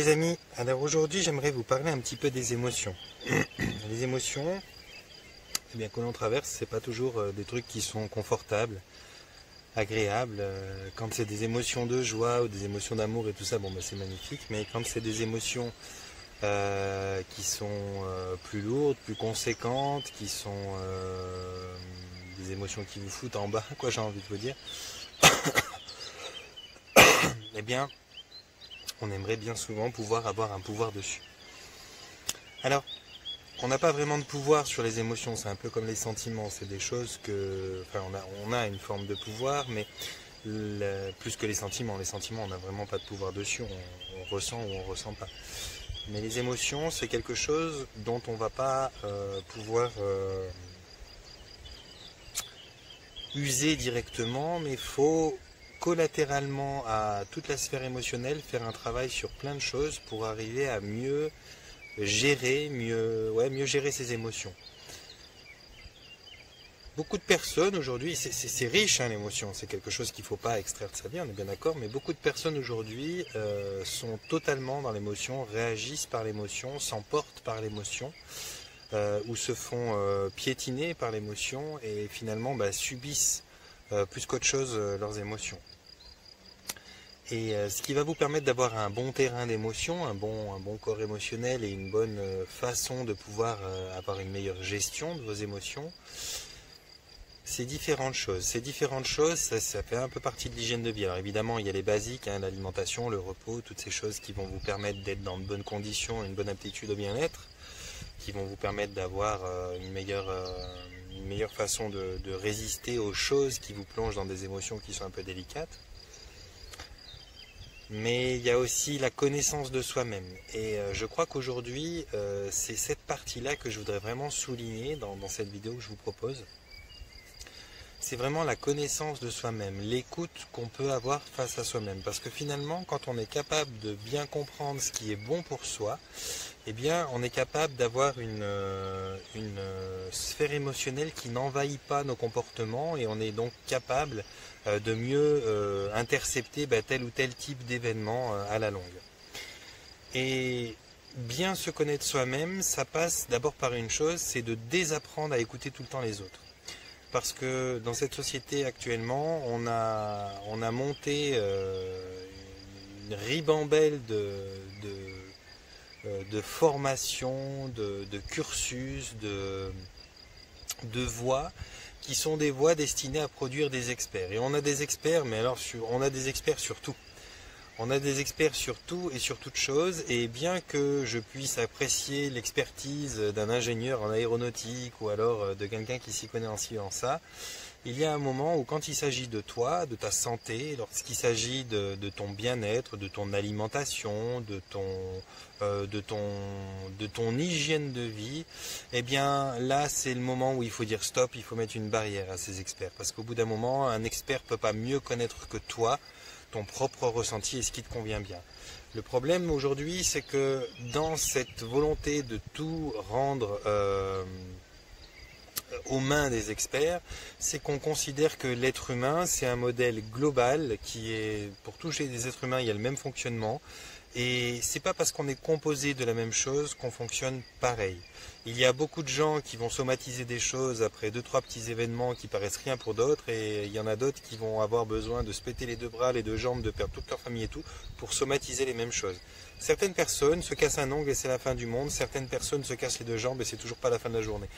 les amis, alors aujourd'hui j'aimerais vous parler un petit peu des émotions. Les émotions, eh bien, que l'on traverse, c'est pas toujours des trucs qui sont confortables, agréables. Quand c'est des émotions de joie ou des émotions d'amour et tout ça, bon bah, c'est magnifique, mais quand c'est des émotions qui sont plus lourdes, plus conséquentes, qui sont des émotions qui vous foutent en bas, quoi, j'ai envie de vous dire, eh bien, on aimerait bien souvent pouvoir avoir un pouvoir dessus. Alors, on n'a pas vraiment de pouvoir sur les émotions, c'est un peu comme les sentiments, c'est des choses que... Enfin, on a une forme de pouvoir, mais plus que les sentiments, on n'a vraiment pas de pouvoir dessus, on ressent ou on ne ressent pas. Mais les émotions, c'est quelque chose dont on ne va pas pouvoir user directement, mais il faut collatéralement à toute la sphère émotionnelle faire un travail sur plein de choses pour arriver à mieux gérer, mieux gérer ses émotions. Beaucoup de personnes aujourd'hui, c'est riche hein, l'émotion, c'est quelque chose qu'il ne faut pas extraire de sa vie, on est bien d'accord, mais beaucoup de personnes aujourd'hui sont totalement dans l'émotion, réagissent par l'émotion, s'emportent par l'émotion, ou se font piétiner par l'émotion et finalement subissent plus qu'autre chose leurs émotions. Et ce qui va vous permettre d'avoir un bon terrain d'émotion, un bon corps émotionnel et une bonne façon de pouvoir avoir une meilleure gestion de vos émotions, c'est différentes choses. Ces différentes choses, ça fait un peu partie de l'hygiène de vie. Alors évidemment, il y a les basiques, hein, l'alimentation, le repos, toutes ces choses qui vont vous permettre d'être dans de bonnes conditions, une bonne aptitude au bien-être, qui vont vous permettre d'avoir une meilleure façon de résister aux choses qui vous plongent dans des émotions qui sont un peu délicates. Mais il y a aussi la connaissance de soi-même. Et je crois qu'aujourd'hui, c'est cette partie-là que je voudrais vraiment souligner dans cette vidéo que je vous propose. C'est vraiment la connaissance de soi-même, l'écoute qu'on peut avoir face à soi-même. Parce que finalement, quand on est capable de bien comprendre ce qui est bon pour soi, eh bien, on est capable d'avoir une sphère émotionnelle qui n'envahit pas nos comportements et on est donc capable de mieux intercepter tel ou tel type d'événement à la longue. Et bien se connaître soi-même, ça passe d'abord par une chose, c'est de désapprendre à écouter tout le temps les autres. Parce que dans cette société actuellement, on a monté une ribambelle de formation, de cursus, de voies qui sont des voies destinées à produire des experts. Et on a des experts, mais alors on a des experts sur tout. On a des experts sur tout et sur toute chose, et bien que je puisse apprécier l'expertise d'un ingénieur en aéronautique ou alors de quelqu'un qui s'y connaît en ci en ça, il y a un moment où quand il s'agit de toi, de ta santé, lorsqu'il s'agit de ton bien-être, de ton alimentation, de ton hygiène de vie, eh bien là c'est le moment où il faut dire stop, il faut mettre une barrière à ces experts. Parce qu'au bout d'un moment, un expert ne peut pas mieux connaître que toi ton propre ressenti et ce qui te convient bien. Le problème aujourd'hui, c'est que dans cette volonté de tout rendre aux mains des experts, c'est qu'on considère que l'être humain, c'est un modèle global qui est, pour tous les êtres humains, il y a le même fonctionnement. Et c'est pas parce qu'on est composé de la même chose qu'on fonctionne pareil. Il y a beaucoup de gens qui vont somatiser des choses après 2-3 petits événements qui paraissent rien pour d'autres, et il y en a d'autres qui vont avoir besoin de se péter les 2 bras, les 2 jambes, de perdre toute leur famille et tout, pour somatiser les mêmes choses. Certaines personnes se cassent un ongle et c'est la fin du monde, certaines personnes se cassent les 2 jambes et c'est toujours pas la fin de la journée.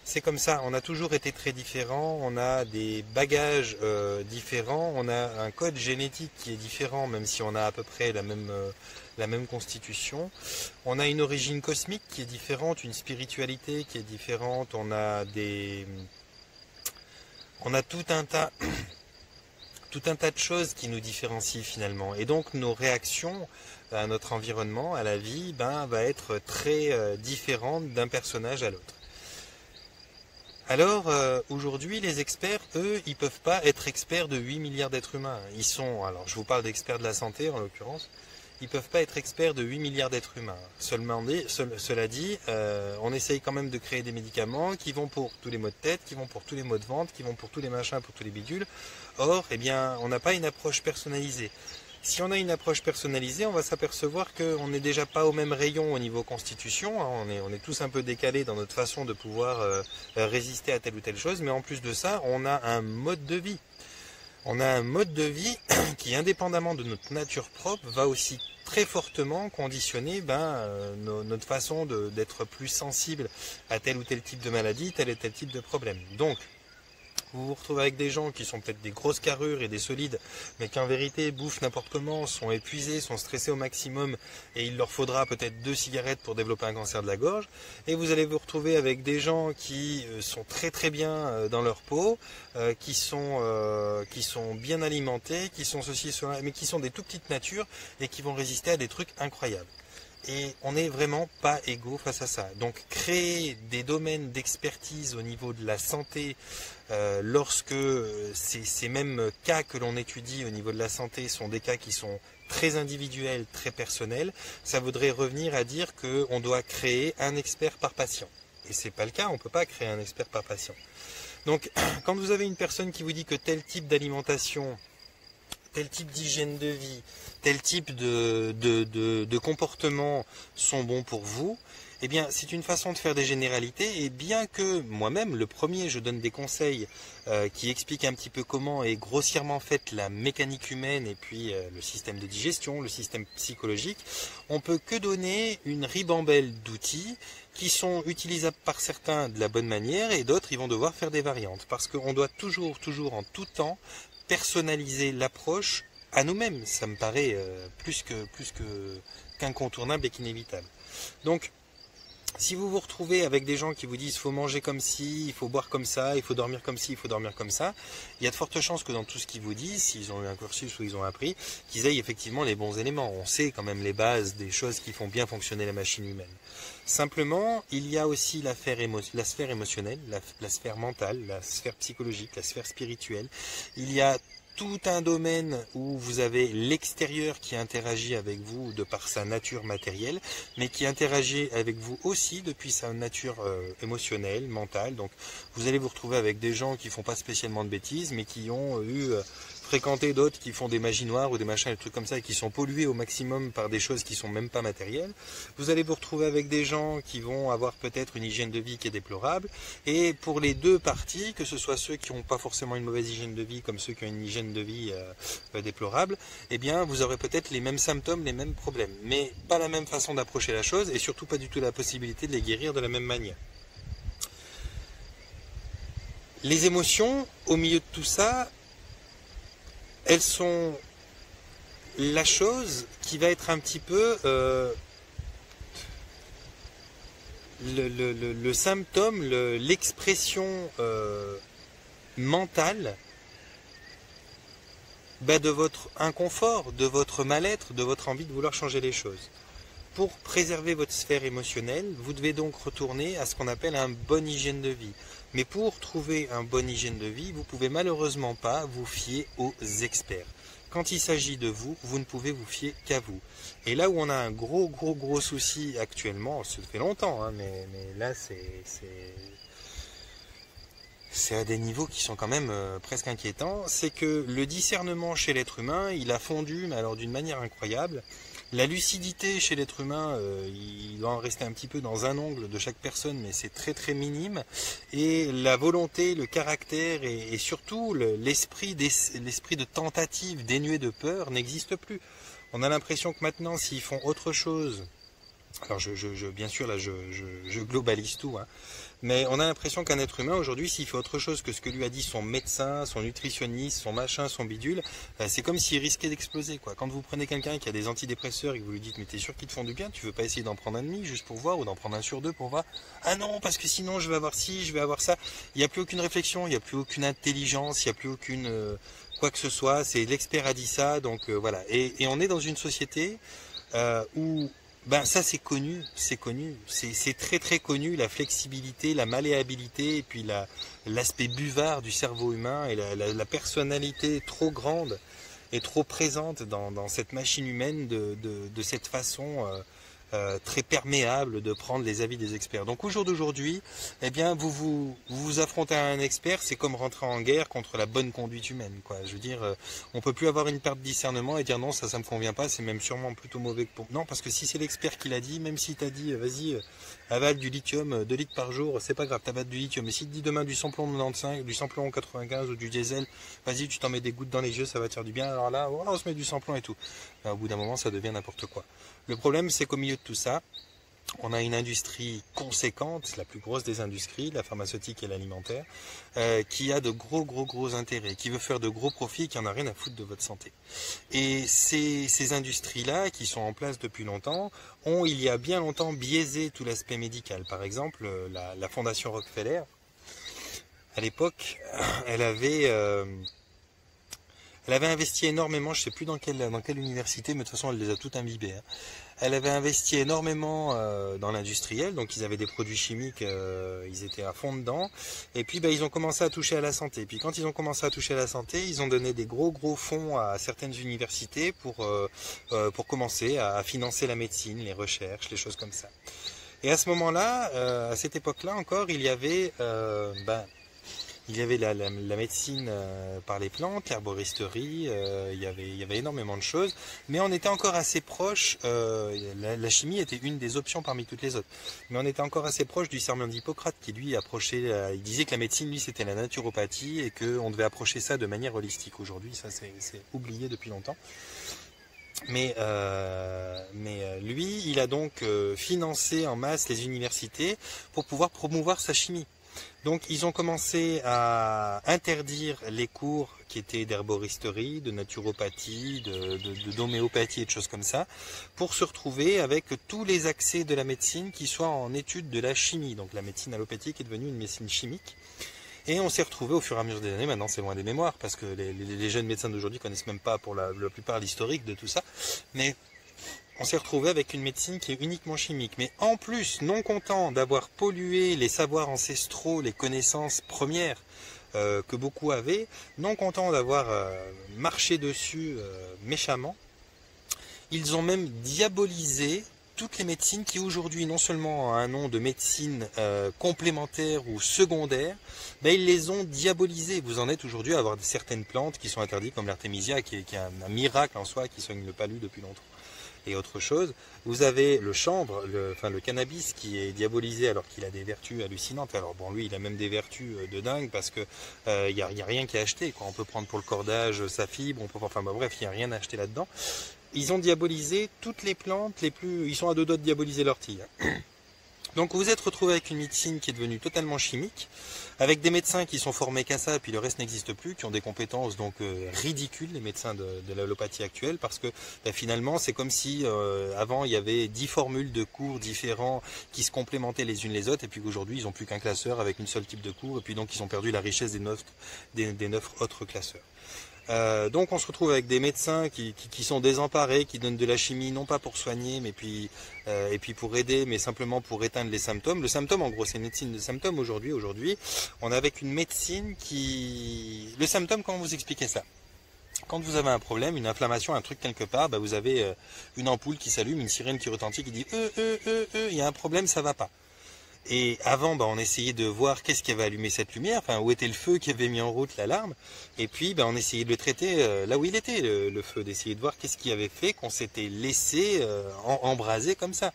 C'est comme ça, on a toujours été très différents, on a des bagages différents, on a un code génétique qui est différent, même si on a à peu près la même constitution. On a une origine cosmique qui est différente, une spiritualité qui est différente, on a tout un tas de choses qui nous différencient finalement. Et donc nos réactions à notre environnement, à la vie, va être très différentes d'un personnage à l'autre. Alors, aujourd'hui, les experts, eux, ils ne peuvent pas être experts de 8 milliards d'êtres humains. Alors je vous parle d'experts de la santé en l'occurrence, ils ne peuvent pas être experts de 8 milliards d'êtres humains. Cela dit, on essaye quand même de créer des médicaments qui vont pour tous les maux de tête, qui vont pour tous les maux de ventre, qui vont pour tous les machins, pour tous les bidules. Or, eh bien, on n'a pas une approche personnalisée. Si on a une approche personnalisée, on va s'apercevoir qu'on n'est déjà pas au même rayon au niveau constitution, hein. On est tous un peu décalés dans notre façon de pouvoir résister à telle ou telle chose, mais en plus de ça, on a un mode de vie. On a un mode de vie qui, indépendamment de notre nature propre, va aussi très fortement conditionner notre façon d'être plus sensible à tel ou tel type de maladie, tel et tel type de problème. Donc, vous vous retrouvez avec des gens qui sont peut-être des grosses carrures et des solides, mais qui en vérité bouffent n'importe comment, sont épuisés, sont stressés au maximum, et il leur faudra peut-être 2 cigarettes pour développer un cancer de la gorge. Et vous allez vous retrouver avec des gens qui sont très très bien dans leur peau, qui sont bien alimentés, qui sont ceci, cela, mais qui sont des tout petites natures et qui vont résister à des trucs incroyables. Et on n'est vraiment pas égaux face à ça. Donc créer des domaines d'expertise au niveau de la santé, lorsque ces mêmes cas que l'on étudie au niveau de la santé sont des cas qui sont très individuels, très personnels, ça voudrait revenir à dire qu'on doit créer un expert par patient. Et c'est pas le cas, on ne peut pas créer un expert par patient. Donc quand vous avez une personne qui vous dit que tel type d'alimentation, tel type d'hygiène de vie, tel type de comportement sont bons pour vous, eh bien c'est une façon de faire des généralités, et bien que moi-même, le premier, je donne des conseils qui expliquent un petit peu comment est grossièrement faite la mécanique humaine et puis le système de digestion, le système psychologique, on peut que donner une ribambelle d'outils qui sont utilisables par certains de la bonne manière et d'autres ils vont devoir faire des variantes, parce qu'on doit toujours en tout temps personnaliser l'approche à nous-mêmes. Ça me paraît plus qu'incontournable et qu'inévitable. Donc, si vous vous retrouvez avec des gens qui vous disent il faut manger comme ci, il faut boire comme ça, il faut dormir comme ci, il faut dormir comme ça, il y a de fortes chances que dans tout ce qu'ils vous disent, s'ils ont eu un cursus ou ils ont appris, qu'ils aient effectivement les bons éléments. On sait quand même les bases des choses qui font bien fonctionner la machine humaine. Simplement, il y a aussi la sphère émotionnelle, la sphère mentale, la sphère psychologique, la sphère spirituelle. Il y a tout un domaine où vous avez l'extérieur qui interagit avec vous de par sa nature matérielle, mais qui interagit avec vous aussi depuis sa nature émotionnelle, mentale. Donc vous allez vous retrouver avec des gens qui font pas spécialement de bêtises, mais qui ont fréquenter d'autres qui font des magies noires ou des machins, des trucs comme ça, et qui sont pollués au maximum par des choses qui sont même pas matérielles. Vous allez vous retrouver avec des gens qui vont avoir peut-être une hygiène de vie qui est déplorable, et pour les deux parties, que ce soit ceux qui n'ont pas forcément une mauvaise hygiène de vie comme ceux qui ont une hygiène de vie déplorable, eh bien vous aurez peut-être les mêmes symptômes, les mêmes problèmes, mais pas la même façon d'approcher la chose, et surtout pas du tout la possibilité de les guérir de la même manière. Les émotions, au milieu de tout ça, elles sont la chose qui va être un petit peu le symptôme, l'expression mentale de votre inconfort, de votre mal-être, de votre envie de vouloir changer les choses. Pour préserver votre sphère émotionnelle, vous devez donc retourner à ce qu'on appelle un bonne hygiène de vie. Mais pour trouver un bonne hygiène de vie, vous ne pouvez malheureusement pas vous fier aux experts. Quand il s'agit de vous, vous ne pouvez vous fier qu'à vous. Et là où on a un gros souci actuellement, ça fait longtemps, hein, mais là c'est à des niveaux qui sont quand même presque inquiétants, c'est que le discernement chez l'être humain, il a fondu, mais alors d'une manière incroyable. La lucidité chez l'être humain, il doit en rester un petit peu dans un ongle de chaque personne, mais c'est très minime. Et la volonté, le caractère et surtout l'esprit de tentative dénué de peur n'existe plus. On a l'impression que maintenant, s'ils font autre chose, alors bien sûr là je globalise tout, hein, mais on a l'impression qu'un être humain aujourd'hui, s'il fait autre chose que ce que lui a dit son médecin, son nutritionniste, son machin, son bidule, c'est comme s'il risquait d'exploser, quoi. Quand vous prenez quelqu'un qui a des antidépresseurs et que vous lui dites mais t'es sûr qu'ils te font du bien, tu veux pas essayer d'en prendre un demi juste pour voir, ou d'en prendre un sur deux pour voir, ah non parce que sinon je vais avoir ci, je vais avoir ça. Il n'y a plus aucune réflexion, il n'y a plus aucune intelligence, il n'y a plus aucune quoi que ce soit, c'est l'expert a dit ça, donc voilà. Et on est dans une société où ça c'est connu, c'est très connu, la flexibilité, la malléabilité, et puis l'aspect buvard du cerveau humain, et la personnalité trop grande et trop présente dans cette machine humaine de cette façon très perméable de prendre les avis des experts. Donc au jour d'aujourd'hui, eh bien vous affrontez à un expert, c'est comme rentrer en guerre contre la bonne conduite humaine, quoi. Je veux dire, on peut plus avoir une perte de discernement et dire non, ça me convient pas, c'est même sûrement plutôt mauvais que pour... Non, parce que si c'est l'expert qui l'a dit, même s'il t'a dit vas-y, avale du lithium 2 litres par jour, c'est pas grave, t'avales du lithium. Mais s'il te dit demain du samplon 95, du samplon 95 ou du diesel, vas-y, tu t'en mets des gouttes dans les yeux, ça va te faire du bien. Alors là, voilà, on se met du samplon et tout. Ben, au bout d'un moment, ça devient n'importe quoi. Le problème, c'est qu'au milieu de tout ça, on a une industrie conséquente, la plus grosse des industries, la pharmaceutique et l'alimentaire, qui a de gros intérêts, qui veut faire de gros profits, qui en a rien à foutre de votre santé. Et ces industries-là, qui sont en place depuis longtemps, ont il y a bien longtemps biaisé tout l'aspect médical. Par exemple, la Fondation Rockefeller, à l'époque, elle avait investi énormément, je ne sais plus dans quelle université, mais de toute façon elle les a toutes imbibées. Hein. Elle avait investi énormément dans l'industriel, donc ils avaient des produits chimiques, ils étaient à fond dedans. Et puis ils ont commencé à toucher à la santé. Et puis quand ils ont commencé à toucher à la santé, ils ont donné des gros fonds à certaines universités pour commencer à financer la médecine, les recherches, les choses comme ça. Et à ce moment-là, à cette époque-là encore, il y avait la médecine par les plantes, l'herboristerie, il y avait énormément de choses, mais on était encore assez proche, la chimie était une des options parmi toutes les autres, mais on était encore assez proche du serment d'Hippocrate qui lui approchait, il disait que la médecine lui c'était la naturopathie et qu'on devait approcher ça de manière holistique. Aujourd'hui ça c'est oublié depuis longtemps. Mais lui, il a donc financé en masse les universités pour pouvoir promouvoir sa chimie. Donc ils ont commencé à interdire les cours qui étaient d'herboristerie, de naturopathie, d'homéopathie et de choses comme ça, pour se retrouver avec tous les accès de la médecine qui soient en étude de la chimie. Donc la médecine allopathique est devenue une médecine chimique. Et on s'est retrouvé au fur et à mesure des années, maintenant c'est loin des mémoires, parce que les jeunes médecins d'aujourd'hui connaissent même pas pour la plupart l'historique de tout ça, mais on s'est retrouvé avec une médecine qui est uniquement chimique. Mais en plus, non content d'avoir pollué les savoirs ancestraux, les connaissances premières que beaucoup avaient, non content d'avoir marché dessus méchamment, ils ont même diabolisé toutes les médecines qui aujourd'hui non seulement ont un nom de médecine complémentaire ou secondaire, mais ils les ont diabolisées. Vous en êtes aujourd'hui à avoir certaines plantes qui sont interdites comme l'artémisia, qui est un miracle en soi, qui soigne le palu depuis longtemps. Et autre chose, vous avez le chanvre, le cannabis qui est diabolisé alors qu'il a des vertus hallucinantes. Alors bon, lui, il a même des vertus de dingue parce que y a rien qui est acheté, quoi. On peut prendre pour le cordage sa fibre, bref, il n'y a rien à acheter là-dedans. Ils ont diabolisé toutes les plantes les plus... Ils sont à deux doigts de diaboliser l'ortie. Donc vous êtes retrouvé avec une médecine qui est devenue totalement chimique, avec des médecins qui sont formés qu'à ça, et puis le reste n'existe plus, qui ont des compétences donc ridicules, les médecins de l'allopathie actuelle, parce que finalement c'est comme si avant il y avait 10 formules de cours différents qui se complémentaient les unes les autres, et puis qu'aujourd'hui ils n'ont plus qu'un classeur avec une seule type de cours, et puis donc ils ont perdu la richesse des 9 autres classeurs. Donc on se retrouve avec des médecins qui sont désemparés, qui donnent de la chimie non pas pour soigner, mais puis et puis pour aider, mais simplement pour éteindre les symptômes. Le symptôme, en gros, c'est une médecine de symptômes aujourd'hui. Aujourd'hui, on est avec une médecine qui... Le symptôme, comment vous expliquez ça? Quand vous avez un problème, une inflammation, un truc quelque part, vous avez une ampoule qui s'allume, une sirène qui retentit, qui dit il y a un problème, ça va pas. Et avant, on essayait de voir qu'est-ce qui avait allumé cette lumière, où était le feu qui avait mis en route l'alarme, et puis on essayait de le traiter là où il était, le feu, d'essayer de voir qu'est-ce qui avait fait qu'on s'était laissé embraser comme ça.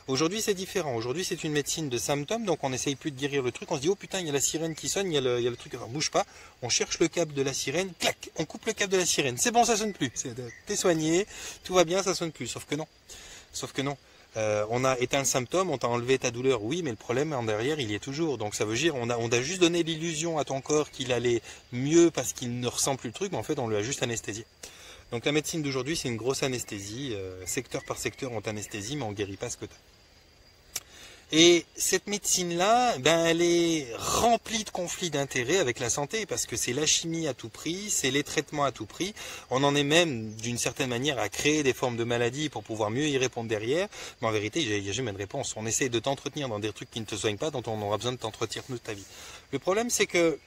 Aujourd'hui c'est différent, aujourd'hui c'est une médecine de symptômes, donc on n'essaye plus de guérir le truc, on se dit oh putain il y a la sirène qui sonne, il y a le truc, alors bouge pas, on cherche le câble de la sirène, clac, on coupe le câble de la sirène, c'est bon ça sonne plus, t'es soigné, tout va bien, ça sonne plus, sauf que non. On a éteint le symptôme, on t'a enlevé ta douleur, oui, mais le problème en derrière, il y est toujours. Donc ça veut dire, on a juste donné l'illusion à ton corps qu'il allait mieux parce qu'il ne ressent plus le truc, mais en fait, on lui a juste anesthésié. Donc la médecine d'aujourd'hui, c'est une grosse anesthésie. Secteur par secteur, on t'anesthésie, mais on ne guérit pas ce que tu as. Et cette médecine-là, elle est remplie de conflits d'intérêts avec la santé, parce que c'est la chimie à tout prix, c'est les traitements à tout prix. On en est même, d'une certaine manière, à créer des formes de maladies pour pouvoir mieux y répondre derrière. Mais en vérité, il n'y a jamais de réponse. On essaie de t'entretenir dans des trucs qui ne te soignent pas, dont on aura besoin de t'entretenir toute ta vie. Le problème, c'est que,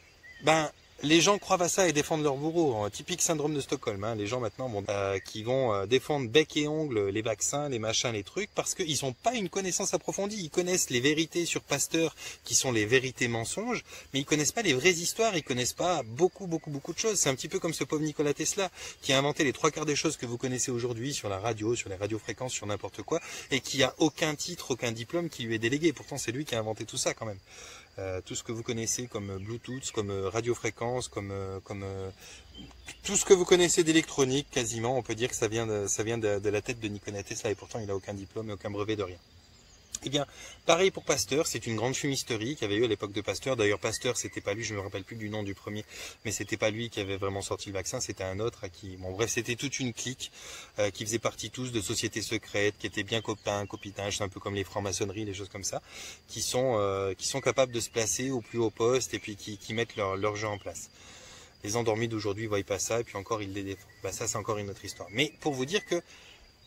les gens croient à ça et défendent leur bourreau, hein. Typique syndrome de Stockholm, hein. Les gens maintenant qui vont défendre bec et ongle les vaccins, les machins, les trucs, parce qu'ils n'ont pas une connaissance approfondie. Ils connaissent les vérités sur Pasteur, qui sont les vérités mensonges, mais ils connaissent pas les vraies histoires, ils connaissent pas beaucoup de choses. C'est un petit peu comme ce pauvre Nikola Tesla, qui a inventé les 3/4 des choses que vous connaissez aujourd'hui sur la radio, sur les radiofréquences, sur n'importe quoi, et qui a aucun titre, aucun diplôme qui lui est délégué. Pourtant, c'est lui qui a inventé tout ça quand même. Tout ce que vous connaissez comme Bluetooth, comme radiofréquence, comme tout ce que vous connaissez d'électronique, quasiment, on peut dire que ça vient de la tête de Nikola Tesla, et pourtant il n'a aucun diplôme et aucun brevet de rien. Eh bien, pareil pour Pasteur, c'est une grande fumisterie qu'il y avait eu à l'époque de Pasteur. D'ailleurs, Pasteur, c'était pas lui, je me rappelle plus du nom du premier, mais c'était pas lui qui avait vraiment sorti le vaccin, c'était un autre à qui, bon bref, c'était toute une clique qui faisait partie tous de sociétés secrètes, qui étaient bien copains, copinages, un peu comme les francs-maçonneries, les choses comme ça, qui sont capables de se placer au plus haut poste et puis qui mettent leur jeu en place. Les endormis d'aujourd'hui ne voient pas ça, et puis encore ils les défendent. Bah, ça, c'est encore une autre histoire. Mais pour vous dire que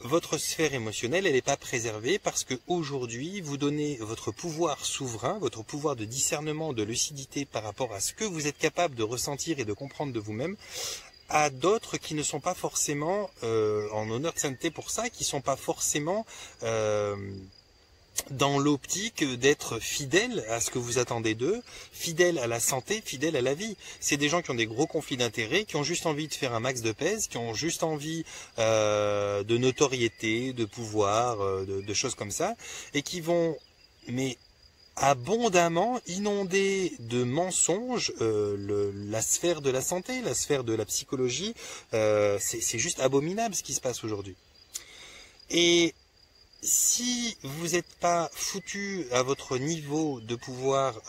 votre sphère émotionnelle, elle n'est pas préservée parce que aujourd'hui, vous donnez votre pouvoir souverain, votre pouvoir de discernement, de lucidité par rapport à ce que vous êtes capable de ressentir et de comprendre de vous-même à d'autres qui ne sont pas forcément en honneur de sainteté pour ça, qui ne sont pas forcément dans l'optique d'être fidèles à ce que vous attendez d'eux, fidèles à la santé, fidèles à la vie. C'est des gens qui ont des gros conflits d'intérêts, qui ont juste envie de faire un max de pèse, qui ont juste envie de notoriété, de pouvoir, de choses comme ça, et qui vont, mais abondamment inonder de mensonges la sphère de la santé, la sphère de la psychologie. C'est juste abominable ce qui se passe aujourd'hui. Et si vous n'êtes pas foutu à votre niveau de pouvoir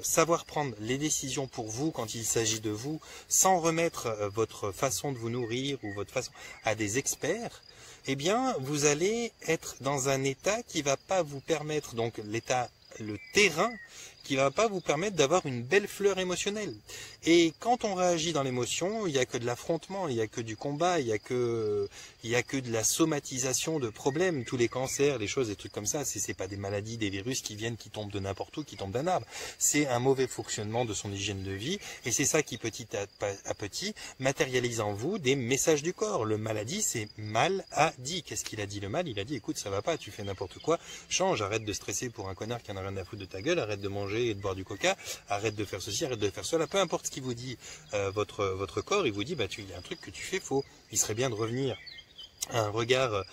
savoir prendre les décisions pour vous quand il s'agit de vous, sans remettre votre façon de vous nourrir ou votre façon à des experts, eh bien vous allez être dans un état qui va pas vous permettre, donc le terrain qui va pas vous permettre d'avoir une belle fleur émotionnelle. Et quand on réagit dans l'émotion, il n'y a que de l'affrontement, il n'y a que du combat, il n'y a que de la somatisation de problèmes. Tous les cancers, les choses, des trucs comme ça, c'est pas des maladies, des virus qui viennent, qui tombent de n'importe où, qui tombent d'un arbre. C'est un mauvais fonctionnement de son hygiène de vie, et c'est ça qui petit à petit matérialise en vous des messages du corps. Le mal a dit, c'est mal a dit. Qu'est-ce qu'il a dit le mal? Il a dit, écoute, ça va pas, tu fais n'importe quoi, change, arrête de stresser pour un connard qui en a rien à foutre de ta gueule, arrête de manger et de boire du coca, arrête de faire ceci, arrête de faire cela, peu importe ce qu'il vous dit, votre corps, il vous dit, bah il y a un truc que tu fais faux, il serait bien de revenir un regard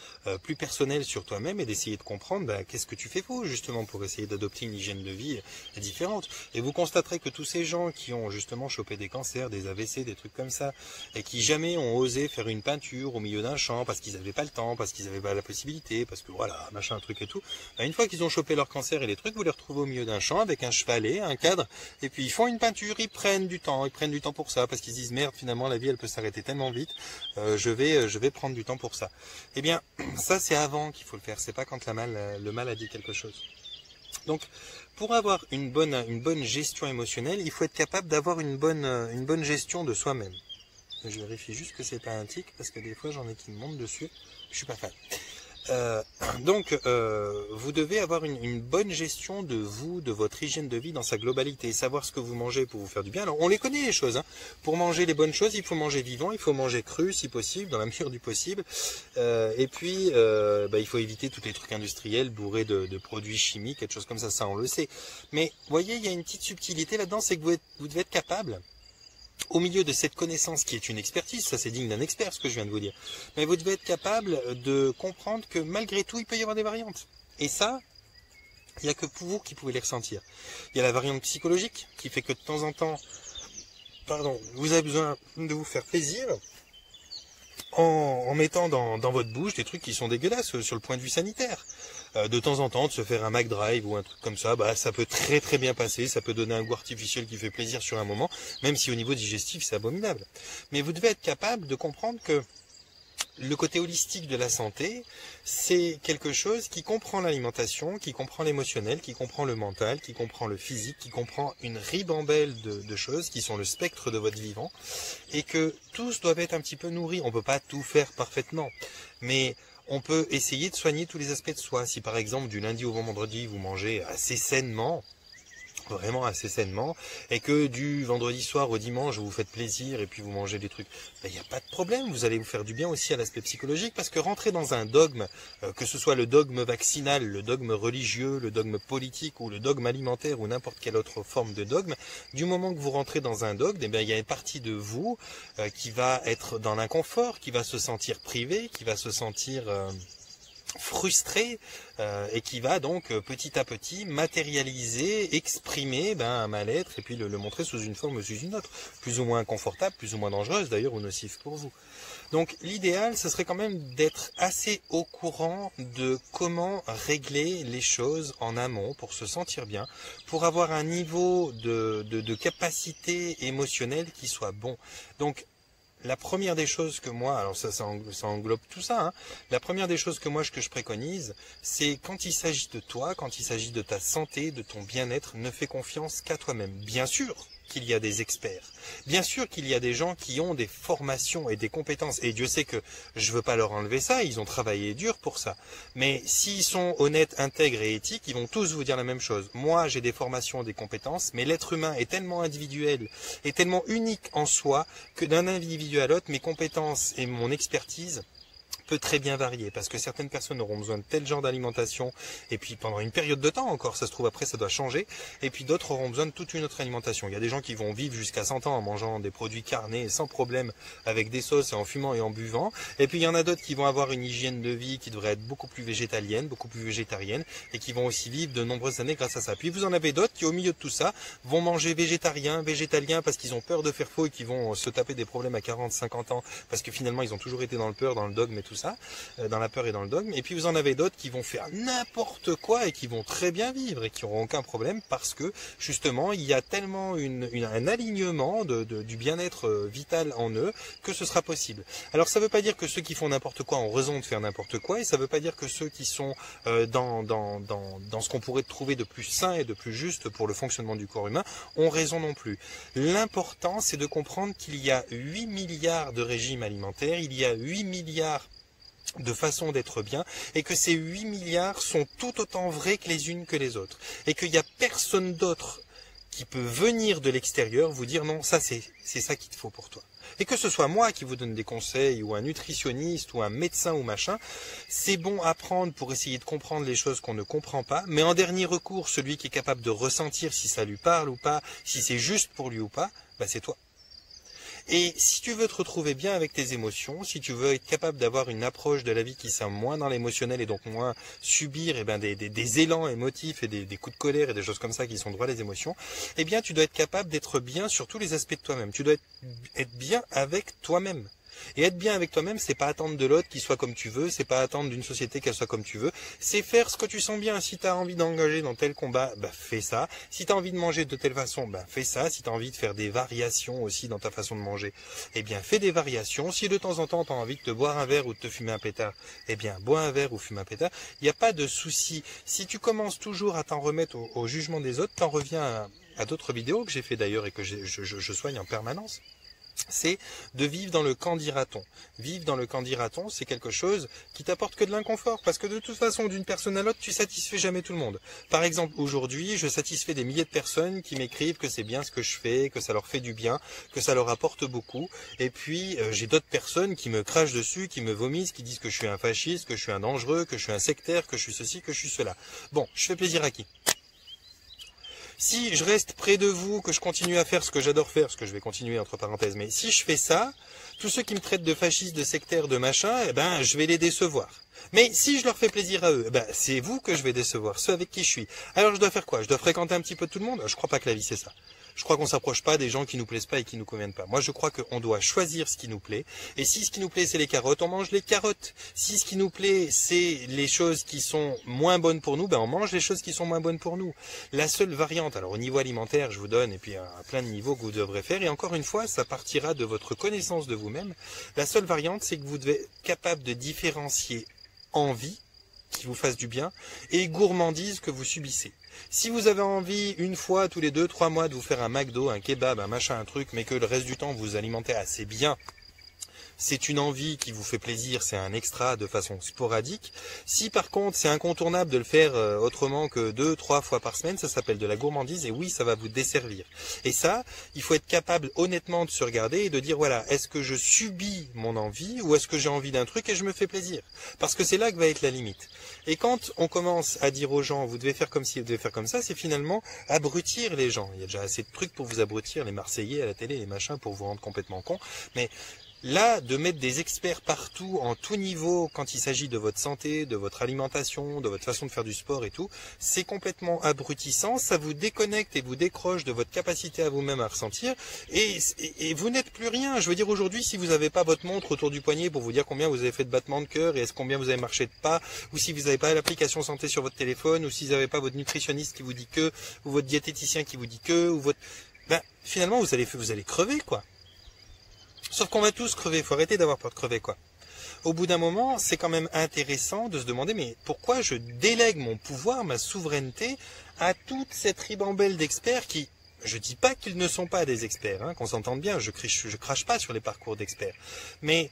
plus personnel sur toi-même et d'essayer de comprendre qu'est-ce que tu fais faux justement pour essayer d'adopter une hygiène de vie différente. Et vous constaterez que tous ces gens qui ont justement chopé des cancers, des AVC, des trucs comme ça, et qui jamais ont osé faire une peinture au milieu d'un champ parce qu'ils n'avaient pas le temps, parce qu'ils n'avaient pas la possibilité, parce que voilà, machin, truc et tout, une fois qu'ils ont chopé leur cancer et les trucs, vous les retrouvez au milieu d'un champ avec un chevalet, un cadre, et puis ils font une peinture, ils prennent du temps pour ça, parce qu'ils se disent merde, finalement la vie elle peut s'arrêter tellement vite, je vais prendre du temps pour ça. Eh bien, ça c'est avant qu'il faut le faire, c'est pas quand le mal a dit quelque chose. Donc, pour avoir une bonne gestion émotionnelle, il faut être capable d'avoir une bonne gestion de soi-même. Je vérifie juste que c'est pas un tic, parce que des fois j'en ai qui me montent dessus, je suis pas fan. Vous devez avoir une bonne gestion de vous, de votre hygiène de vie dans sa globalité, savoir ce que vous mangez pour vous faire du bien. Alors on les connaît les choses, hein. Pour manger les bonnes choses, il faut manger vivant, il faut manger cru si possible, dans la mesure du possible. Il faut éviter tous les trucs industriels bourrés de produits chimiques et de choses comme ça on le sait. Mais vous voyez, il y a une petite subtilité là-dedans, c'est que vous devez être capable, au milieu de cette connaissance qui est une expertise, ça c'est digne d'un expert ce que je viens de vous dire, mais vous devez être capable de comprendre que malgré tout il peut y avoir des variantes. Et ça, il n'y a que vous qui pouvez les ressentir. Il y a la variante psychologique qui fait que de temps en temps, vous avez besoin de vous faire plaisir en mettant dans votre bouche des trucs qui sont dégueulasses sur le point de vue sanitaire. De temps en temps, de se faire un McDrive ou un truc comme ça, ça peut très très bien passer, ça peut donner un goût artificiel qui fait plaisir sur un moment, même si au niveau digestif c'est abominable. Mais vous devez être capable de comprendre que le côté holistique de la santé, c'est quelque chose qui comprend l'alimentation, qui comprend l'émotionnel, qui comprend le mental, qui comprend le physique, qui comprend une ribambelle de choses qui sont le spectre de votre vivant, et que tous doivent être un petit peu nourris. On ne peut pas tout faire parfaitement, mais on peut essayer de soigner tous les aspects de soi. Si par exemple du lundi au vendredi vous mangez assez sainement, vraiment assez sainement, et que du vendredi soir au dimanche vous vous faites plaisir et puis vous mangez des trucs, il n'y a pas de problème, vous allez vous faire du bien aussi à l'aspect psychologique, parce que rentrer dans un dogme, que ce soit le dogme vaccinal, le dogme religieux, le dogme politique ou le dogme alimentaire ou n'importe quelle autre forme de dogme, du moment que vous rentrez dans un dogme, eh bien, il y a une partie de vous qui va être dans l'inconfort, qui va se sentir privé, qui va se sentir frustré, et qui va donc petit à petit matérialiser, exprimer un mal-être et puis le montrer sous une forme ou sous une autre, plus ou moins confortable, plus ou moins dangereuse d'ailleurs ou nocive pour vous. Donc l'idéal, ce serait quand même d'être assez au courant de comment régler les choses en amont pour se sentir bien, pour avoir un niveau de capacité émotionnelle qui soit bon. Donc la première des choses que moi, alors ça englobe tout ça, hein, la première des choses que je préconise, c'est quand il s'agit de toi, quand il s'agit de ta santé, de ton bien-être, ne fais confiance qu'à toi-même. Bien sûr qu'il y a des experts, bien sûr qu'il y a des gens qui ont des formations et des compétences, et Dieu sait que je veux pas leur enlever ça, ils ont travaillé dur pour ça, mais s'ils sont honnêtes, intègres et éthiques, ils vont tous vous dire la même chose. Moi j'ai des formations, des compétences, mais l'être humain est tellement individuel, est tellement unique en soi, que d'un individu à l'autre, mes compétences et mon expertise peut très bien varier, parce que certaines personnes auront besoin de tel genre d'alimentation, et puis pendant une période de temps encore, ça se trouve après ça doit changer, et puis d'autres auront besoin de toute une autre alimentation. Il y a des gens qui vont vivre jusqu'à 100 ans en mangeant des produits carnés sans problème, avec des sauces et en fumant et en buvant, et puis il y en a d'autres qui vont avoir une hygiène de vie qui devrait être beaucoup plus végétalienne, beaucoup plus végétarienne, et qui vont aussi vivre de nombreuses années grâce à ça. Puis vous en avez d'autres qui au milieu de tout ça vont manger végétarien, végétalien, parce qu'ils ont peur de faire faux et qui vont se taper des problèmes à 40, 50 ans, parce que finalement ils ont toujours été dans le peur, dans le dogme et tout ça, dans la peur et dans le dogme. Et puis vous en avez d'autres qui vont faire n'importe quoi et qui vont très bien vivre et qui n'auront aucun problème, parce que justement il y a tellement un alignement du bien-être vital en eux que ce sera possible. Alors ça ne veut pas dire que ceux qui font n'importe quoi ont raison de faire n'importe quoi, et ça ne veut pas dire que ceux qui sont dans ce qu'on pourrait trouver de plus sain et de plus juste pour le fonctionnement du corps humain ont raison non plus. L'important, c'est de comprendre qu'il y a 8 milliards de régimes alimentaires, il y a 8 milliards de façon d'être bien, et que ces 8 milliards sont tout autant vrais que les unes que les autres, et qu'il n'y a personne d'autre qui peut venir de l'extérieur vous dire non, ça c'est ça qu'il te faut pour toi. Et que ce soit moi qui vous donne des conseils, ou un nutritionniste, ou un médecin, ou machin, c'est bon à prendre pour essayer de comprendre les choses qu'on ne comprend pas, mais en dernier recours, celui qui est capable de ressentir si ça lui parle ou pas, si c'est juste pour lui ou pas, c'est toi. Et si tu veux te retrouver bien avec tes émotions, si tu veux être capable d'avoir une approche de la vie qui soit moins dans l'émotionnel et donc moins subir des élans émotifs et des coups de colère et des choses comme ça qui sont droit des émotions, eh bien tu dois être capable d'être bien sur tous les aspects de toi-même. Tu dois être bien avec toi-même. Et être bien avec toi-même, c'est pas attendre de l'autre qu'il soit comme tu veux, c'est pas attendre d'une société qu'elle soit comme tu veux, c'est faire ce que tu sens bien. Si tu as envie d'engager dans tel combat, fais ça. Si tu as envie de manger de telle façon, fais ça. Si tu as envie de faire des variations aussi dans ta façon de manger, eh bien fais des variations. Si de temps en temps tu as envie de te boire un verre ou de te fumer un pétard, eh bien bois un verre ou fume un pétard. Il n'y a pas de souci. Si tu commences toujours à t'en remettre au jugement des autres, t'en reviens à d'autres vidéos que j'ai fait d'ailleurs et que je soigne en permanence. C'est de vivre dans le camp dira-t-on. Vivre dans le camp dira-t-on, c'est quelque chose qui t'apporte que de l'inconfort, parce que de toute façon, d'une personne à l'autre, tu satisfais jamais tout le monde. Par exemple, aujourd'hui, je satisfais des milliers de personnes qui m'écrivent que c'est bien ce que je fais, que ça leur fait du bien, que ça leur apporte beaucoup, et puis j'ai d'autres personnes qui me crachent dessus, qui me vomissent, qui disent que je suis un fasciste, que je suis un dangereux, que je suis un sectaire, que je suis ceci, que je suis cela. Bon, je fais plaisir à qui ? Si je reste près de vous, que je continue à faire ce que j'adore faire, ce que je vais continuer entre parenthèses, mais si je fais ça, tous ceux qui me traitent de fascistes, de sectaires, de machin, je vais les décevoir. Mais si je leur fais plaisir à eux, c'est vous que je vais décevoir, ceux avec qui je suis. Alors je dois faire quoi? Je dois fréquenter un petit peu tout le monde? Je crois pas que la vie c'est ça. Je crois qu'on s'approche pas des gens qui nous plaisent pas et qui nous conviennent pas. Moi, je crois qu'on doit choisir ce qui nous plaît. Et si ce qui nous plaît, c'est les carottes, on mange les carottes. Si ce qui nous plaît, c'est les choses qui sont moins bonnes pour nous, on mange les choses qui sont moins bonnes pour nous. La seule variante, alors au niveau alimentaire, je vous donne, et puis à plein de niveaux que vous devrez faire, et encore une fois, ça partira de votre connaissance de vous-même. La seule variante, c'est que vous devez être capable de différencier envie, qui vous fasse du bien, et gourmandise que vous subissez. Si vous avez envie, une fois tous les 2-3 mois, de vous faire un McDo, un kebab, un machin, un truc, mais que le reste du temps vous vous alimentez assez bien, c'est une envie qui vous fait plaisir, c'est un extra de façon sporadique. Si par contre c'est incontournable de le faire autrement que 2-3 fois par semaine, ça s'appelle de la gourmandise et oui, ça va vous desservir. Et ça, il faut être capable honnêtement de se regarder et de dire voilà, est-ce que je subis mon envie ou est-ce que j'ai envie d'un truc et je me fais plaisir? Parce que c'est là que va être la limite. Et quand on commence à dire aux gens vous devez faire comme ci, vous devez faire comme ça, c'est finalement abrutir les gens. Il y a déjà assez de trucs pour vous abrutir, les Marseillais à la télé, les machins, pour vous rendre complètement con. Mais là, de mettre des experts partout, en tout niveau, quand il s'agit de votre santé, de votre alimentation, de votre façon de faire du sport et tout, c'est complètement abrutissant, ça vous déconnecte et vous décroche de votre capacité à vous-même à ressentir, et vous n'êtes plus rien. Je veux dire, aujourd'hui, si vous n'avez pas votre montre autour du poignet pour vous dire combien vous avez fait de battements de cœur, et combien vous avez marché de pas, ou si vous n'avez pas l'application santé sur votre téléphone, ou si vous n'avez pas votre nutritionniste qui vous dit que, ou votre diététicien qui vous dit que, ou votre... Ben, finalement, vous allez crever, quoi. Sauf qu'on va tous crever, il faut arrêter d'avoir peur de crever, quoi. Au bout d'un moment, c'est quand même intéressant de se demander, mais pourquoi je délègue mon pouvoir, ma souveraineté, à toute cette ribambelle d'experts qui, je dis pas qu'ils ne sont pas des experts, hein, qu'on s'entende bien, je crache pas sur les parcours d'experts, mais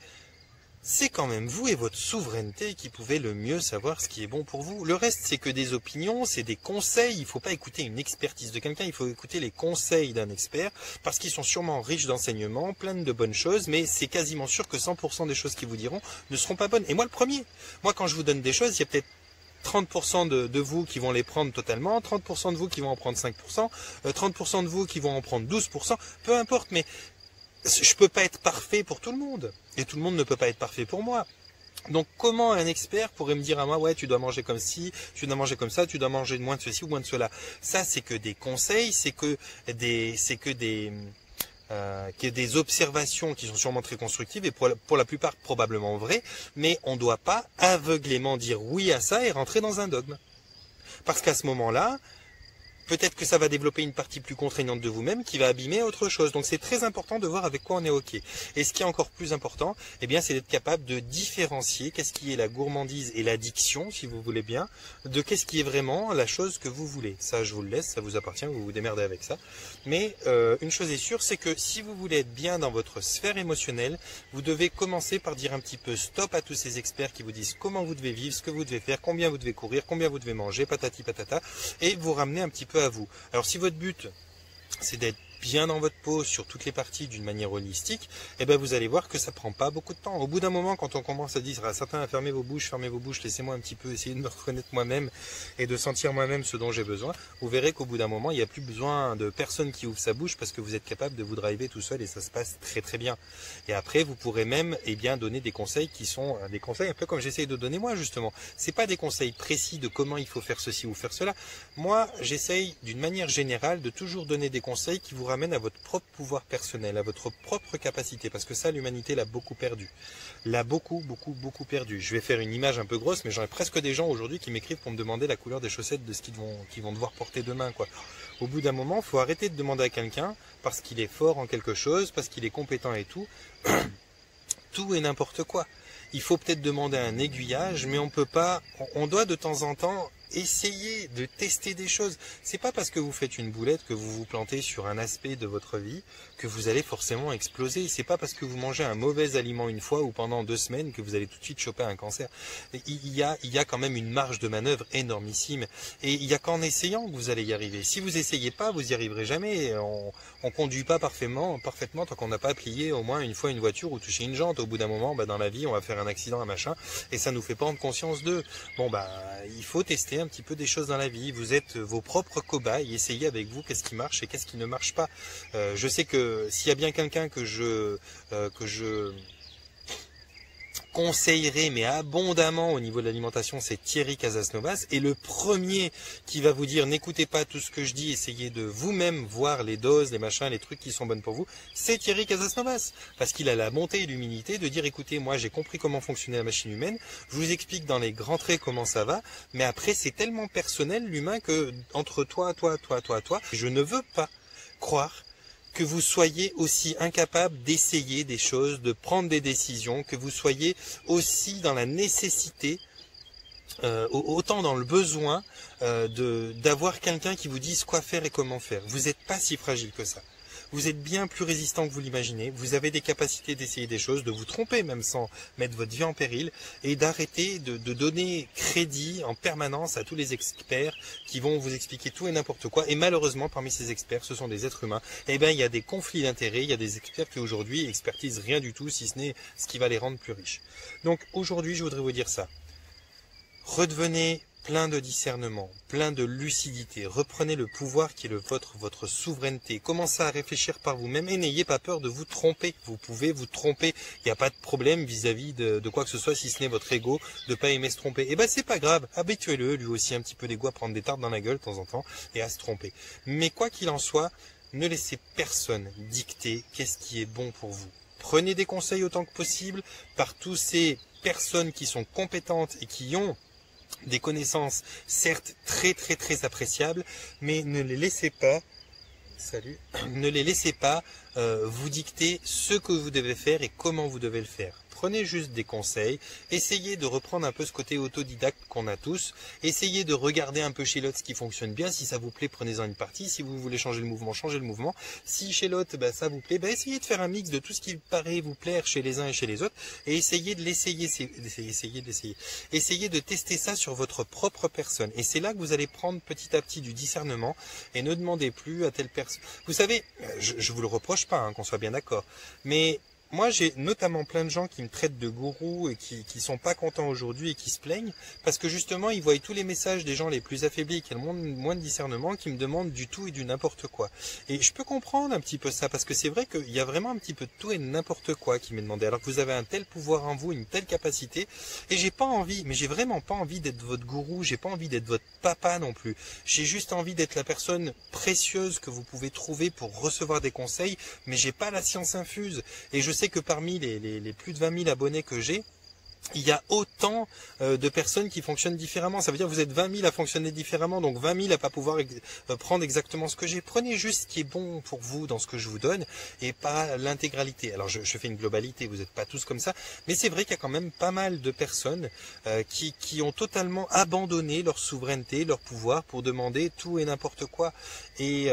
c'est quand même vous et votre souveraineté qui pouvez le mieux savoir ce qui est bon pour vous. Le reste, c'est que des opinions, c'est des conseils. Il ne faut pas écouter une expertise de quelqu'un, il faut écouter les conseils d'un expert, parce qu'ils sont sûrement riches d'enseignements, plein de bonnes choses, mais c'est quasiment sûr que 100% des choses qu'ils vous diront ne seront pas bonnes. Et moi, le premier. Moi, quand je vous donne des choses, il y a peut-être 30% de vous qui vont les prendre totalement, 30% de vous qui vont en prendre 5%, 30% de vous qui vont en prendre 12%, peu importe, mais je peux pas être parfait pour tout le monde. Et tout le monde ne peut pas être parfait pour moi. Donc comment un expert pourrait me dire à moi, ouais, tu dois manger comme ci, tu dois manger comme ça, tu dois manger moins de ceci ou moins de cela. Ça, c'est que des conseils, c'est que des observations qui sont sûrement très constructives et pour la plupart probablement vraies, mais on ne doit pas aveuglément dire oui à ça et rentrer dans un dogme. Parce qu'à ce moment-là, peut-être que ça va développer une partie plus contraignante de vous-même qui va abîmer autre chose. Donc c'est très important de voir avec quoi on est OK. Et ce qui est encore plus important, eh bien, c'est d'être capable de différencier qu'est-ce qui est la gourmandise et l'addiction, si vous voulez bien, de qu'est-ce qui est vraiment la chose que vous voulez. Ça, je vous le laisse, ça vous appartient, vous vous démerdez avec ça. Mais une chose est sûre, c'est que si vous voulez être bien dans votre sphère émotionnelle, vous devez commencer par dire un petit peu stop à tous ces experts qui vous disent comment vous devez vivre, ce que vous devez faire, combien vous devez courir, combien vous devez manger, patati patata, et vous ramener un petit peu à vous. Alors si votre but c'est d'être bien dans votre peau sur toutes les parties d'une manière holistique, eh ben vous allez voir que ça prend pas beaucoup de temps. Au bout d'un moment, quand on commence à dire à certains à fermer vos bouches, laissez-moi un petit peu essayer de me reconnaître moi-même et de sentir moi-même ce dont j'ai besoin, vous verrez qu'au bout d'un moment, il n'y a plus besoin de personne qui ouvre sa bouche parce que vous êtes capable de vous driver tout seul et ça se passe très très bien. Et après, vous pourrez même bien donner des conseils qui sont des conseils un peu comme j'essaye de donner moi justement. C'est pas des conseils précis de comment il faut faire ceci ou faire cela. Moi, j'essaye d'une manière générale de toujours donner des conseils qui vous ramène à votre propre pouvoir personnel, à votre propre capacité, parce que ça, l'humanité l'a beaucoup perdu. L'a beaucoup perdu. Je vais faire une image un peu grosse, mais j'aurais presque des gens aujourd'hui qui m'écrivent pour me demander la couleur des chaussettes de ce qu'ils vont devoir porter demain, quoi. Au bout d'un moment, il faut arrêter de demander à quelqu'un, parce qu'il est fort en quelque chose, parce qu'il est compétent et tout, tout et n'importe quoi. Il faut peut-être demander un aiguillage, mais on doit de temps en temps essayez de tester des choses. C'est pas parce que vous faites une boulette que vous vous plantez sur un aspect de votre vie que vous allez forcément exploser. C'est pas parce que vous mangez un mauvais aliment une fois ou pendant 2 semaines que vous allez tout de suite choper un cancer. Il y a quand même une marge de manœuvre énormissime. Et il y a qu'en essayant que vous allez y arriver. Si vous essayez pas, vous y arriverez jamais. On conduit pas parfaitement tant qu'on n'a pas plié au moins une fois une voiture ou touché une jante. Au bout d'un moment, dans la vie, on va faire un accident, un machin, et ça nous fait prendre conscience d'eux. Il faut tester un petit peu des choses dans la vie. Vous êtes vos propres cobayes. Essayez avec vous qu'est-ce qui marche et qu'est-ce qui ne marche pas. Je sais que s'il y a bien quelqu'un que je conseillerais, mais abondamment au niveau de l'alimentation, c'est Thierry Casasnovas. Et le premier qui va vous dire n'écoutez pas tout ce que je dis, essayez de vous-même voir les doses, les machins, les trucs qui sont bonnes pour vous, c'est Thierry Casasnovas. Parce qu'il a la bonté et l'humilité de dire écoutez, moi j'ai compris comment fonctionnait la machine humaine, je vous explique dans les grands traits comment ça va, mais après c'est tellement personnel l'humain que entre toi, je ne veux pas croire que vous soyez aussi incapable d'essayer des choses, de prendre des décisions, que vous soyez aussi dans la nécessité, autant dans le besoin d'avoir quelqu'un qui vous dise quoi faire et comment faire. Vous n'êtes pas si fragile que ça. vous êtes bien plus résistant que vous l'imaginez, vous avez des capacités d'essayer des choses, de vous tromper même sans mettre votre vie en péril, et d'arrêter de donner crédit en permanence à tous les experts qui vont vous expliquer tout et n'importe quoi. Et malheureusement, parmi ces experts, ce sont des êtres humains. Eh bien, il y a des conflits d'intérêts, il y a des experts qui aujourd'hui expertisent rien du tout, si ce n'est ce qui va les rendre plus riches. Donc aujourd'hui, je voudrais vous dire ça. Redevenez plein de discernement, plein de lucidité. Reprenez le pouvoir qui est le vôtre, votre souveraineté. Commencez à réfléchir par vous-même et n'ayez pas peur de vous tromper. Vous pouvez vous tromper. Il n'y a pas de problème vis-à-vis de quoi que ce soit, si ce n'est votre ego, de pas aimer se tromper. Et ben c'est pas grave. Habituez-le, lui aussi, un petit peu d'ego à prendre des tartes dans la gueule de temps en temps et à se tromper. Mais quoi qu'il en soit, ne laissez personne dicter qu'est-ce qui est bon pour vous. Prenez des conseils autant que possible par tous ces personnes qui sont compétentes et qui ont des connaissances certes très appréciables, mais ne les laissez pas, ne les laissez pas vous dicter ce que vous devez faire et comment vous devez le faire. Prenez juste des conseils, essayez de reprendre un peu ce côté autodidacte qu'on a tous, essayez de regarder un peu chez l'autre ce qui fonctionne bien, si ça vous plaît, prenez-en une partie, si vous voulez changer le mouvement, changez le mouvement, si chez l'autre ça vous plaît, essayez de faire un mix de tout ce qui paraît vous plaire chez les uns et chez les autres, et essayez de l'essayer, essayez de tester ça sur votre propre personne, et c'est là que vous allez prendre petit à petit du discernement, et ne demandez plus à telle personne. Vous savez, je vous le reproche pas, qu'on soit bien d'accord, mais moi, j'ai notamment plein de gens qui me traitent de gourou et qui sont pas contents aujourd'hui et qui se plaignent parce que justement, ils voient tous les messages des gens les plus affaiblis qui ont moins de discernement qui me demandent du tout et du n'importe quoi. Et je peux comprendre un petit peu ça parce que c'est vrai qu'il y a vraiment un petit peu de tout et de n'importe quoi qui m'est demandé. Alors que vous avez un tel pouvoir en vous, une telle capacité et j'ai pas envie, mais j'ai vraiment pas envie d'être votre gourou, j'ai pas envie d'être votre papa non plus. J'ai juste envie d'être la personne précieuse que vous pouvez trouver pour recevoir des conseils, mais j'ai pas la science infuse. Et je sais que parmi les plus de 20 000 abonnés que j'ai, il y a autant de personnes qui fonctionnent différemment. Ça veut dire que vous êtes 20 000 à fonctionner différemment, donc 20 000 à pas pouvoir prendre exactement ce que j'ai. Prenez juste ce qui est bon pour vous dans ce que je vous donne et pas l'intégralité. Alors je fais une globalité, vous n'êtes pas tous comme ça, mais c'est vrai qu'il y a quand même pas mal de personnes qui ont totalement abandonné leur souveraineté, leur pouvoir pour demander tout et n'importe quoi. Et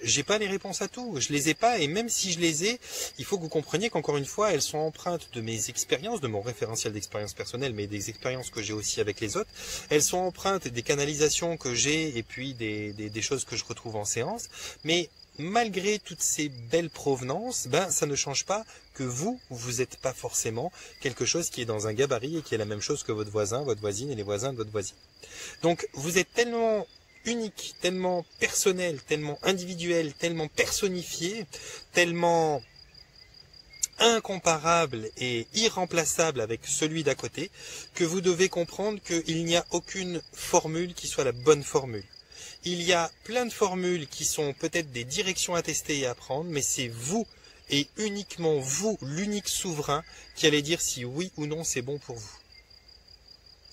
j'ai pas les réponses à tout, je les ai pas, et même si je les ai, il faut que vous compreniez qu'encore une fois, elles sont empreintes de mes expériences, de mon référentiel d'expérience personnelle, mais des expériences que j'ai aussi avec les autres. Elles sont empreintes des canalisations que j'ai et puis des choses que je retrouve en séance. Mais malgré toutes ces belles provenances, ça ne change pas que vous n'êtes pas forcément quelque chose qui est dans un gabarit et qui est la même chose que votre voisin, votre voisine et les voisins de votre voisine. Donc vous êtes tellement unique, tellement personnel, tellement individuel, tellement personnifié, tellement incomparable et irremplaçable avec celui d'à côté, que vous devez comprendre qu'il n'y a aucune formule qui soit la bonne formule. Il y a plein de formules qui sont peut-être des directions à tester et à prendre, mais c'est vous et uniquement vous, l'unique souverain, qui allez dire si oui ou non c'est bon pour vous.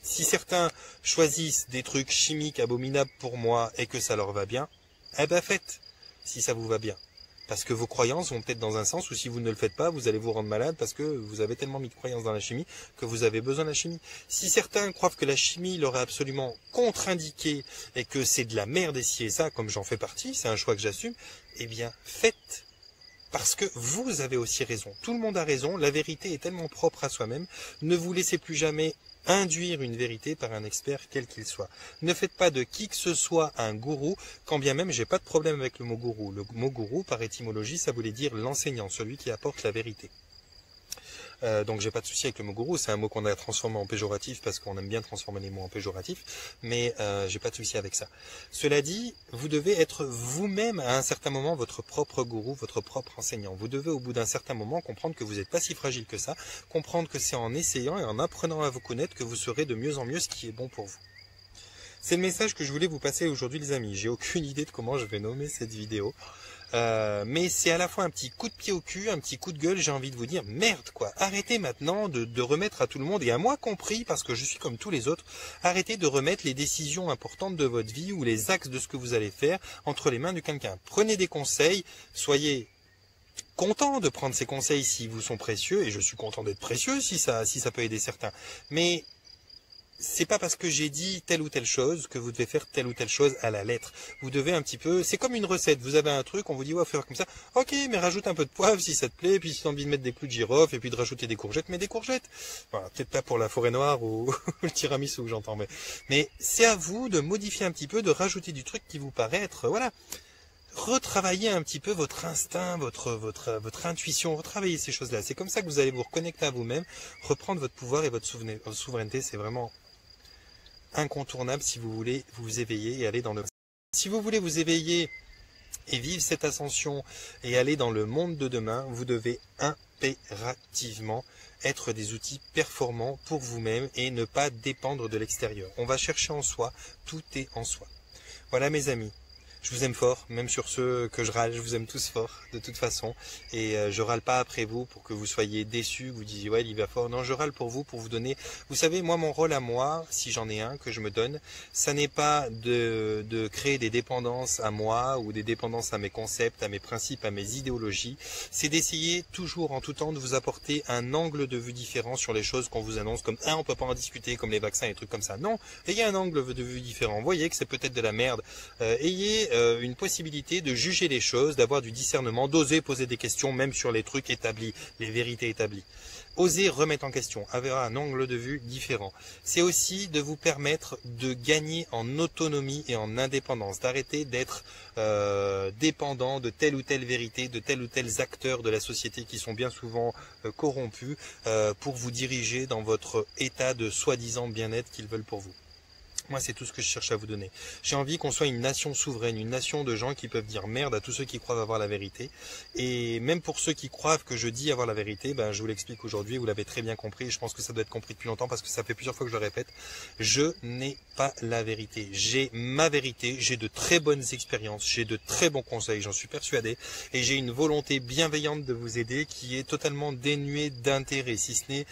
Si certains choisissent des trucs chimiques abominables pour moi et que ça leur va bien, faites, si ça vous va bien. Parce que vos croyances vont peut-être dans un sens où si vous ne le faites pas, vous allez vous rendre malade parce que vous avez tellement mis de croyances dans la chimie que vous avez besoin de la chimie. Si certains croient que la chimie leur est absolument contre-indiquée et que c'est de la merde et ci et ça, comme j'en fais partie, c'est un choix que j'assume, eh bien faites. Parce que vous avez aussi raison. Tout le monde a raison, la vérité est tellement propre à soi-même. Ne vous laissez plus jamais induire une vérité par un expert quel qu'il soit. Ne faites pas de qui que ce soit un gourou, quand bien même j'ai pas de problème avec le mot gourou. Le mot gourou, par étymologie, ça voulait dire l'enseignant, celui qui apporte la vérité. Donc j'ai pas de souci avec le mot gourou, c'est un mot qu'on a transformé en péjoratif parce qu'on aime bien transformer les mots en péjoratif, mais j'ai pas de souci avec ça. Cela dit, vous devez être vous-même à un certain moment votre propre gourou, votre propre enseignant. Vous devez au bout d'un certain moment comprendre que vous n'êtes pas si fragile que ça, comprendre que c'est en essayant et en apprenant à vous connaître que vous saurez de mieux en mieux ce qui est bon pour vous. C'est le message que je voulais vous passer aujourd'hui les amis. J'ai aucune idée de comment je vais nommer cette vidéo. Mais c'est à la fois un petit coup de pied au cul, un petit coup de gueule, j'ai envie de vous dire, merde quoi, arrêtez maintenant de remettre à tout le monde, et à moi compris, parce que je suis comme tous les autres, arrêtez de remettre les décisions importantes de votre vie ou les axes de ce que vous allez faire entre les mains de quelqu'un. Prenez des conseils, soyez content de prendre ces conseils s'ils vous sont précieux, et je suis content d'être précieux si ça peut aider certains, mais c'est pas parce que j'ai dit telle ou telle chose que vous devez faire telle ou telle chose à la lettre. Vous devez un petit peu, c'est comme une recette. Vous avez un truc, on vous dit, ouais, faut faire comme ça. Ok, mais rajoute un peu de poivre si ça te plaît, puis si tu as envie de mettre des clous de girofle, et puis de rajouter des courgettes, mets des courgettes. Voilà, peut-être pas pour la forêt noire ou le tiramisu, j'entends, mais c'est à vous de modifier un petit peu, de rajouter du truc qui vous paraît être, voilà. Retravaillez un petit peu votre instinct, votre intuition, retravaillez ces choses-là. C'est comme ça que vous allez vous reconnecter à vous-même, reprendre votre pouvoir et votre souveraineté. C'est vraiment incontournable si vous voulez vous éveiller et aller dans le... Si vous voulez vous éveiller et vivre cette ascension et aller dans le monde de demain, vous devez impérativement être des outils performants pour vous-même et ne pas dépendre de l'extérieur. On va chercher en soi, tout est en soi. Voilà mes amis. Je vous aime fort, même sur ceux que je râle, je vous aime tous fort, de toute façon. Et je râle pas après vous pour que vous soyez déçus, que vous disiez ouais, il va fort. Non, je râle pour vous donner... Vous savez, moi, mon rôle à moi, si j'en ai un, que je me donne, ça n'est pas de créer des dépendances à moi ou des dépendances à mes concepts, à mes principes, à mes idéologies. C'est d'essayer toujours, en tout temps, de vous apporter un angle de vue différent sur les choses qu'on vous annonce, comme on peut pas en discuter, comme les vaccins et trucs comme ça. Non, ayez un angle de vue différent. Vous voyez que c'est peut-être de la merde. Ayez une possibilité de juger les choses, d'avoir du discernement, d'oser poser des questions, même sur les trucs établis, les vérités établies. Osez remettre en question, avoir un angle de vue différent. C'est aussi de vous permettre de gagner en autonomie et en indépendance, d'arrêter d'être dépendant de telle ou telle vérité, de tels ou tels acteurs de la société qui sont bien souvent corrompus pour vous diriger dans votre état de soi-disant bien-être qu'ils veulent pour vous. Moi, c'est tout ce que je cherche à vous donner. J'ai envie qu'on soit une nation souveraine, une nation de gens qui peuvent dire merde à tous ceux qui croient avoir la vérité. Et même pour ceux qui croient que je dis avoir la vérité, ben, je vous l'explique aujourd'hui, vous l'avez très bien compris, et je pense que ça doit être compris depuis longtemps parce que ça fait plusieurs fois que je le répète. Je n'ai pas la vérité. J'ai ma vérité, j'ai de très bonnes expériences, j'ai de très bons conseils, j'en suis persuadé, et j'ai une volonté bienveillante de vous aider qui est totalement dénuée d'intérêt, si ce n'est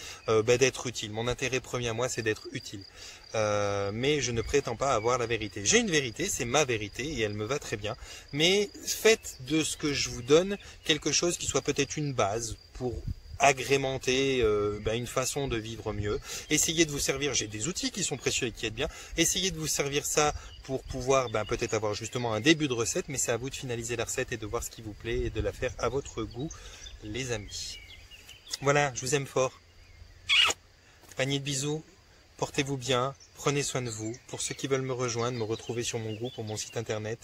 d'être utile. Mon intérêt premier à moi, c'est d'être utile. Mais je ne prétends pas avoir la vérité. J'ai une vérité, c'est ma vérité et elle me va très bien. Mais faites de ce que je vous donne quelque chose qui soit peut-être une base pour agrémenter une façon de vivre mieux. Essayez de vous servir, j'ai des outils qui sont précieux et qui aident bien. Essayez de vous servir ça pour pouvoir peut-être avoir justement un début de recette, mais c'est à vous de finaliser la recette et de voir ce qui vous plaît et de la faire à votre goût, les amis. Voilà, je vous aime fort. Panier de bisous. Portez-vous bien, prenez soin de vous. Pour ceux qui veulent me rejoindre, me retrouver sur mon groupe ou mon site internet,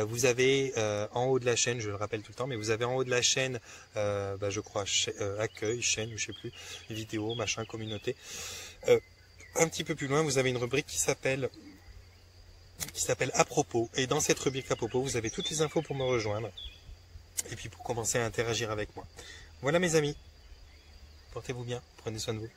vous avez en haut de la chaîne, je le rappelle tout le temps, mais vous avez en haut de la chaîne, je crois, accueil, chaîne, je sais plus, vidéo, machin, communauté. Un petit peu plus loin, vous avez une rubrique qui s'appelle à propos. Et dans cette rubrique à propos, vous avez toutes les infos pour me rejoindre. Et puis pour commencer à interagir avec moi. Voilà mes amis. Portez-vous bien, prenez soin de vous.